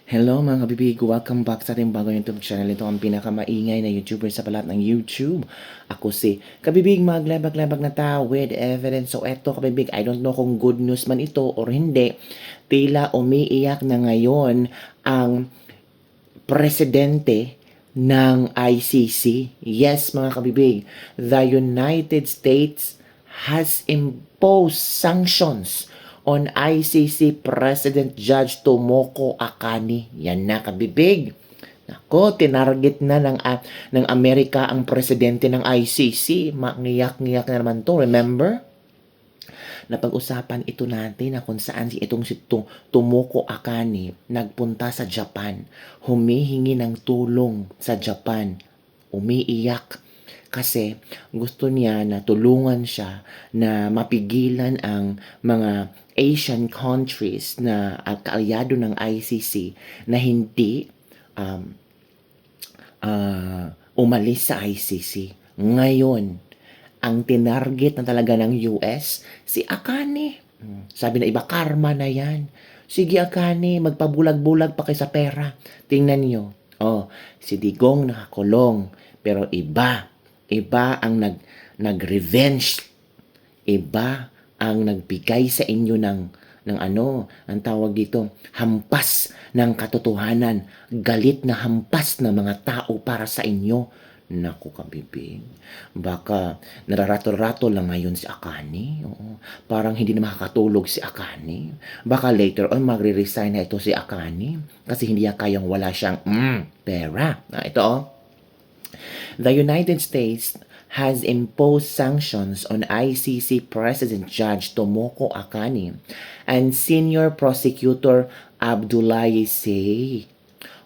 Hello mga kabibig, welcome back sa ating bagong YouTube channel. Ito ang pinakamaingay na YouTuber sa balat ng YouTube. Ako si Kabibig, maglabag-labag na tao with evidence. So eto kabibig, I don't know kung good news man ito or hindi. Tila umiiyak na ngayon ang presidente ng ICC. Yes mga kabibig, the United States has imposed sanctions on ICC President Judge Tomoko Akani. Yan na kabibig. Nako, tinarget na ng Amerika ang presidente ng ICC. Mangiyak-ngiyak na naman to, remember? Napag-usapan ito natin na kung saan itong si Tomoko Akani nagpunta sa Japan. Humihingi ng tulong sa Japan. Umiiyak kasi gusto niya na tulungan siya na mapigilan ang mga Asian countries na kaalyado ng ICC na hindi umalis sa ICC. Ngayon, ang tinarget na talaga ng US, si Akane. Sabi na iba, karma na yan. Sige Akane, magpabulag-bulag pa kayo sa pera. Tingnan nyo. Oh, si Digong nakakulong. Pero iba ang nag-revenge. Iba ang nagbigay sa inyo ng ano, ang tawag dito, hampas ng katotohanan, galit na hampas ng mga tao para sa inyo. Naku kabibig, baka nararato-rato lang ngayon si Akani. Oo. Parang hindi na makakatulog si Akani. Baka later on magre-resign na ito si Akani kasi hindi niya kayang wala siyang pera. Ito oh. The United States has imposed sanctions on ICC President Judge Tomoko Akani and Senior Prosecutor Abdoulaye Say,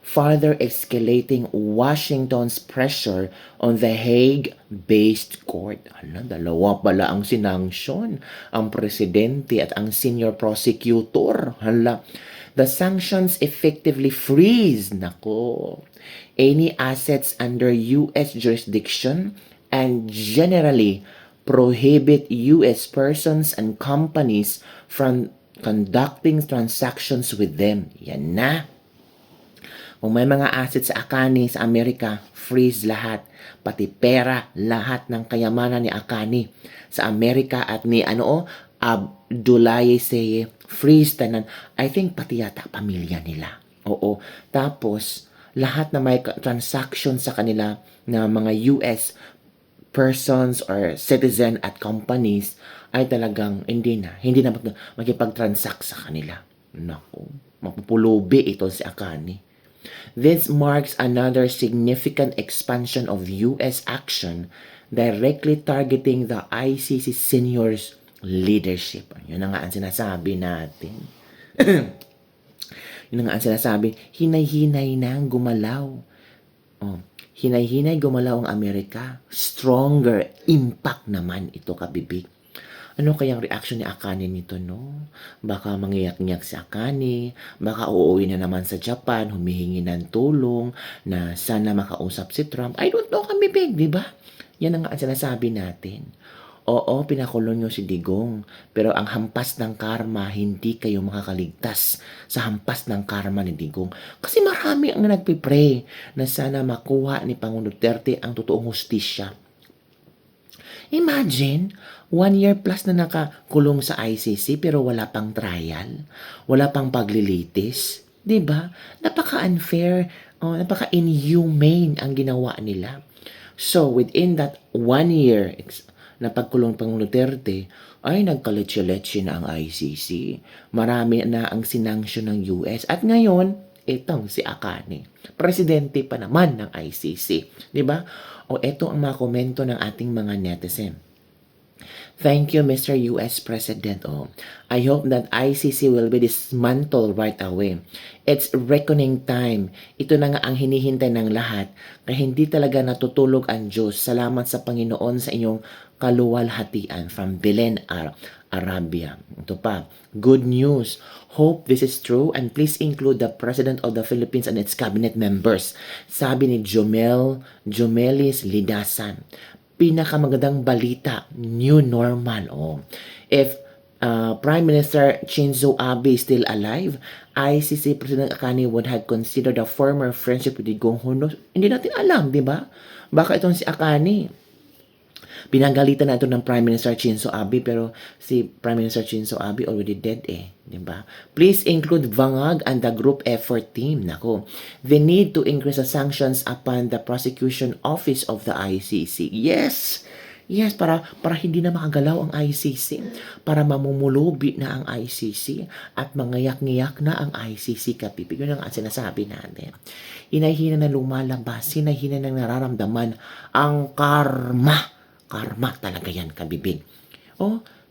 further escalating Washington's pressure on the Hague-based court. Dalawa pala ang sinanksyon, ang presidente at ang senior prosecutor. The sanctions effectively freeze, any assets under U.S. jurisdiction and generally prohibit U.S. persons and companies from conducting transactions with them. Yan na. Kung may mga assets sa Akani sa Amerika, freeze lahat. Pati pera, lahat ng kayamanan ni Akani sa Amerika at ni Abdoulaye Say, freeze tanan. I think pati yata pamilya nila. Oo. Tapos, lahat na may transaction sa kanila na mga US persons or citizen at companies ay talagang hindi na makipag-transact sa kanila. Naku, mapupulubi ito si Akani. This marks another significant expansion of U.S. action directly targeting the ICC seniors leadership. Yun na nga ang sinasabi natin. Yun na nga ang sinasabi, hinay-hinay na gumalaw. Hinay-hinay gumalaw ang Amerika. Stronger impact naman ito kabibig. Ano kayang reaction ni Akane nito, no? Baka mangiyak-ngiyak si Akane, baka uuwi na naman sa Japan, humihingi ng tulong, na sana makausap si Trump. I don't know kami, big, di ba? Yan ang sinasabi natin. Oo, pinakulong nyo si Digong, pero ang hampas ng karma, hindi kayo makakaligtas sa hampas ng karma ni Digong. Kasi marami ang nagpipray na sana makuha ni Pangulong Duterte ang totoong hustisya. Imagine, 1 year plus na nakakulong sa ICC pero wala pang trial, wala pang paglilitis. 'Di ba? Napaka-unfair, napaka-inhumane ang ginawa nila. So, within that 1 year na pagkulong Pangulong Duterte, ay nagkaletse-letse na ang ICC. Marami na ang sinanksyon ng US. At ngayon, itong si Akane, presidente pa naman ng ICC. 'Di ba? O ito ang mga komento ng ating mga netizen. Thank you, Mr. US President. I hope that ICC will be dismantled right away. It's reckoning time. Ito na nga ang hinihintay ng lahat. Kaya hindi talaga natutulog ang Diyos. Salamat sa Panginoon sa inyong kaluwalhatian. From Belen, Arabia. Ito pa. Good news. Hope this is true and please include the President of the Philippines and its cabinet members. Sabi ni Jomelis Lidasan. Pinakamagandang balita, new normal. If Prime Minister Shinzo Abe is still alive. ICC President Akane would have considered a former friendship with Digong Hono. Hindi natin alam, di ba? Baka itong si Akane, pinanggalitan na ito ng Prime Minister Shinzo Abe, pero si Prime Minister Shinzo Abe already dead di ba? Please include Vangag and the group effort team. Nako, they need to increase the sanctions upon the prosecution office of the ICC. Yes! Yes, para hindi na makagalaw ang ICC, para mamumulubi na ang ICC at mangayak-ngayak na ang ICC kapipig. Yun ang sinasabi natin. Hinahina na lumalabas, hinahina na nararamdaman ang karma. Karma talaga yan, kabibig.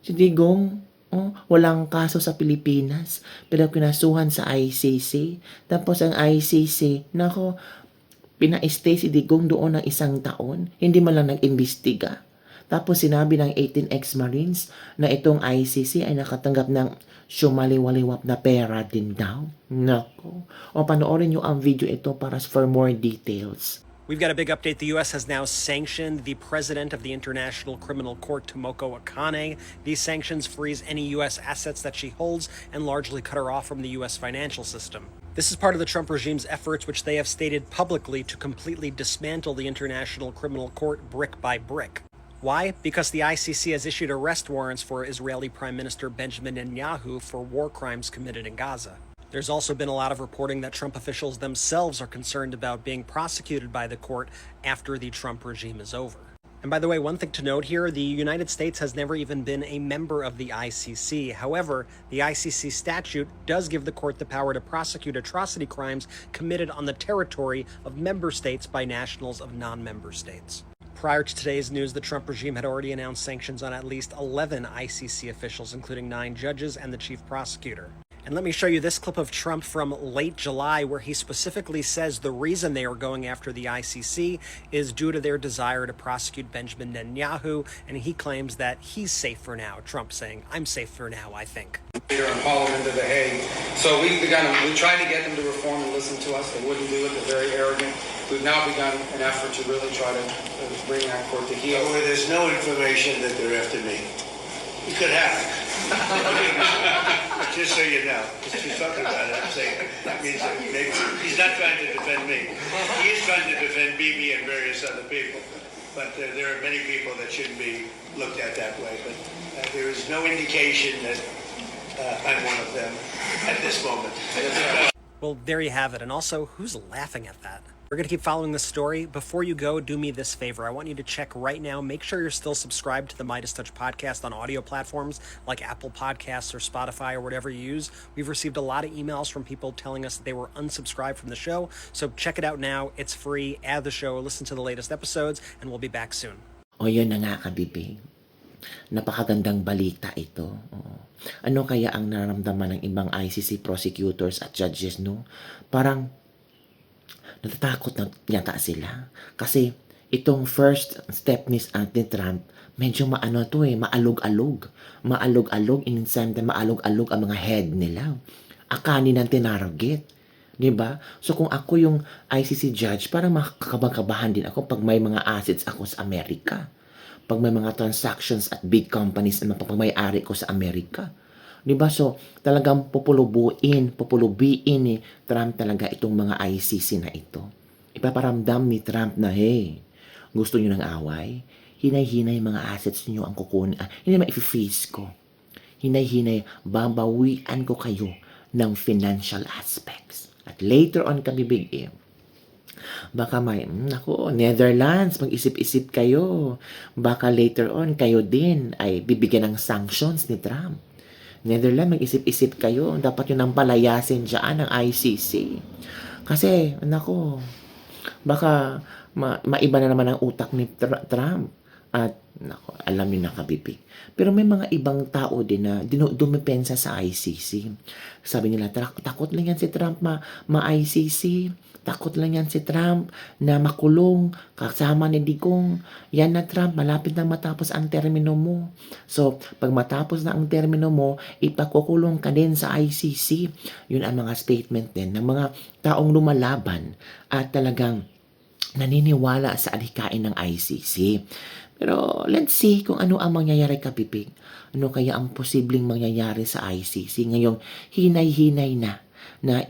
Si Digong, walang kaso sa Pilipinas, pero kinasuhan sa ICC. Tapos ang ICC, nako, pina-stay si Digong doon ng 1 taon, hindi man lang nag-imbestiga. Tapos sinabi ng 18 ex-Marines na itong ICC ay nakatanggap ng sumaliwaliwap na pera din daw. Nako. Panoorin nyo ang video ito para for more details. We've got a big update. The U.S. has now sanctioned the president of the International Criminal Court, Tomoko Akane. These sanctions freeze any U.S. assets that she holds and largely cut her off from the U.S. financial system. This is part of the Trump regime's efforts, which they have stated publicly, to completely dismantle the International Criminal Court brick by brick. Why? Because the ICC has issued arrest warrants for Israeli Prime Minister Benjamin Netanyahu for war crimes committed in Gaza. There's also been a lot of reporting that Trump officials themselves are concerned about being prosecuted by the court after the Trump regime is over. And by the way, one thing to note here, the United States has never even been a member of the ICC. However, the ICC statute does give the court the power to prosecute atrocity crimes committed on the territory of member states by nationals of non-member states. Prior to today's news, the Trump regime had already announced sanctions on at least 11 ICC officials, including 9 judges and the chief prosecutor. And let me show you this clip of Trump from late July, where he specifically says the reason they are going after the ICC is due to their desire to prosecute Benjamin Netanyahu, and he claims that he's safe for now. Trump saying, "I'm safe for now, I think." Here in Parliament of The Hague. So we tried to get them to reform and listen to us. They wouldn't do it. They're very arrogant. We've now begun an effort to really try to bring that court to heel. Where there's no information that they're after me. You could have it. Just so you know, because she's talking about it, I'm saying that means that maybe he's not trying to defend me. He is trying to defend Bibi and various other people. But there are many people that shouldn't be looked at that way. But there is no indication that I'm one of them at this moment. Well, there you have it. And also, who's laughing at that? We're going to keep following this story. Before you go, do me this favor. I want you to check right now. Make sure you're still subscribed to the Midas Touch podcast on audio platforms like Apple Podcasts or Spotify or whatever you use. We've received a lot of emails from people telling us that they were unsubscribed from the show. So check it out now. It's free. Add the show, listen to the latest episodes, and we'll be back soon. Yun na nga, kabibig. Napakagandang balita ito. Ano kaya ang nararamdaman ng ibang ICC prosecutors at judges, no? Parang natatakot na yata sila. Kasi itong first step ni Trump, medyo maalog-alog. Maalog-alog, insan na maalog-alog ang mga head nila. Akani ng tinarget. Diba? So kung ako yung ICC judge, parang makakabahan din ako pag may mga assets ako sa Amerika. Pag may mga transactions at big companies na mapapamay-ari ko sa Amerika. Diba? So, talagang pupulubiin ni Trump talaga itong mga ICC na ito. Ipaparamdam ni Trump na, hey, gusto nyo ng away? Hinay-hinay mga assets nyo ang kukunin. Hindi ma-freeze ko. Hinay-hinay, babawian ko kayo ng financial aspects. At later on, kabibig baka may, Netherlands, mag-isip-isip kayo. Baka later on, kayo din ay bibigyan ng sanctions ni Trump. Netherlands, mag-isip-isip kayo. Dapat yun ang palayasin dyan ng ICC. Kasi, baka maiba na naman ang utak ni Trump. At, alam niyo na kabibig. Pero may mga ibang tao din na dumipensa sa ICC. Sabi nila, takot lang yan si Trump ma-ICC. Takot lang yan si Trump na makulong kasama ni Digong. Yan na Trump, malapit na matapos ang termino mo. So, pag matapos na ang termino mo, ipakukulong ka din sa ICC. Yun ang mga statement din ng mga taong lumalaban at talagang naniniwala sa adhikain ng ICC. Pero let's see kung ano ang mangyayari, kapipig. Ano kaya ang posibleng mangyayari sa ICC ngayong hinay-hinay na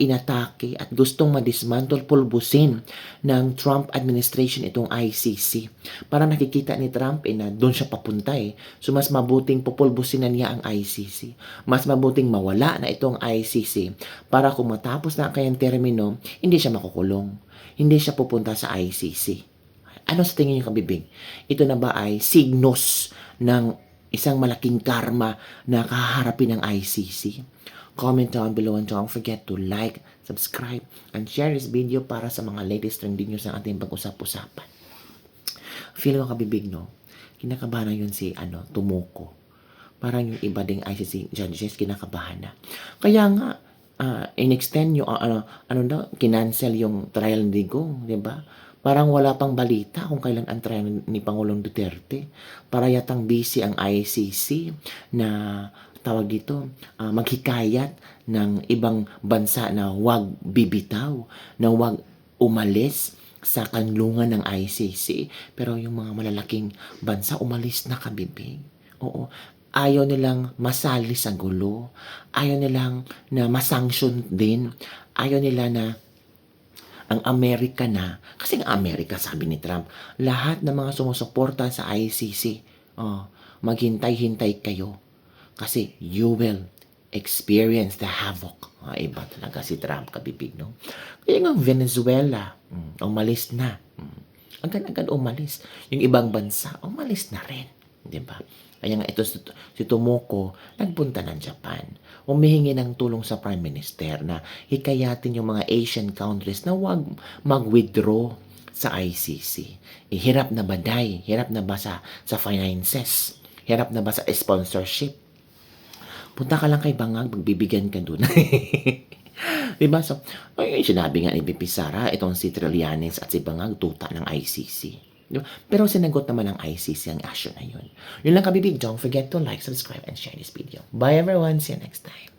inatake at gustong madismantle, pulbusin ng Trump administration itong ICC. Para nakikita ni Trump na doon siya papunta So mas mabuting pupulbusin na niya ang ICC. Mas mabuting mawala na itong ICC para kung matapos na ang kanyang termino, hindi siya makukulong. Hindi siya pupunta sa ICC. Ano sa tingin niyo, kabibig? Ito na ba ay signos ng isang malaking karma na kaharapin ng ICC? Comment down below and don't forget to like, subscribe, and share this video para sa mga latest trending news ng ating pag-usap-usapan. Feel mo, kabibig, no? Kinakabahan na yun si Tomoko. Parang yung iba ding ICC judges kinakabahan na. Kaya nga, in-extend yung, kinancel yung trial ni Digong, di ba? Parang wala pang balita kung kailan ang trial ni Pangulong Duterte. Para yatang busy ang ICC na tawag dito, maghikayat ng ibang bansa na huwag bibitaw, na huwag umalis sa kanlungan ng ICC. Pero yung mga malalaking bansa umalis na, kabibig. Oo. Ayaw nilang masali sa gulo. Ayaw nilang na masanction din. Ayaw nila na ang Amerika na, kasi ang Amerika, sabi ni Trump, lahat ng mga sumusuporta sa ICC, maghintay-hintay kayo. Kasi you will experience the havoc. Iba talaga si Trump, kabibig, no? Kaya nga Venezuela, umalis na. Agad-agad umalis. Yung ibang bansa, umalis na rin. Diba? Kaya nga ito si Tomoko, nagpunta ng Japan. Humihingi ng tulong sa Prime Minister na hikayatin yung mga Asian countries na huwag mag-withdraw sa ICC. Hirap na ba, Day? Hirap na ba sa finances? Hirap na ba sa sponsorship? Punta ka lang kay Bangag, magbibigyan ka dun. Diba? So, sinabi nga ni BP Sara, itong si Trillanes at si Bangag, tuta ng ICC. Diba? Pero sinagot naman ng ICC ang action na yun. Yun lang, kabibig. Don't forget to like, subscribe, and share this video. Bye everyone. See you next time.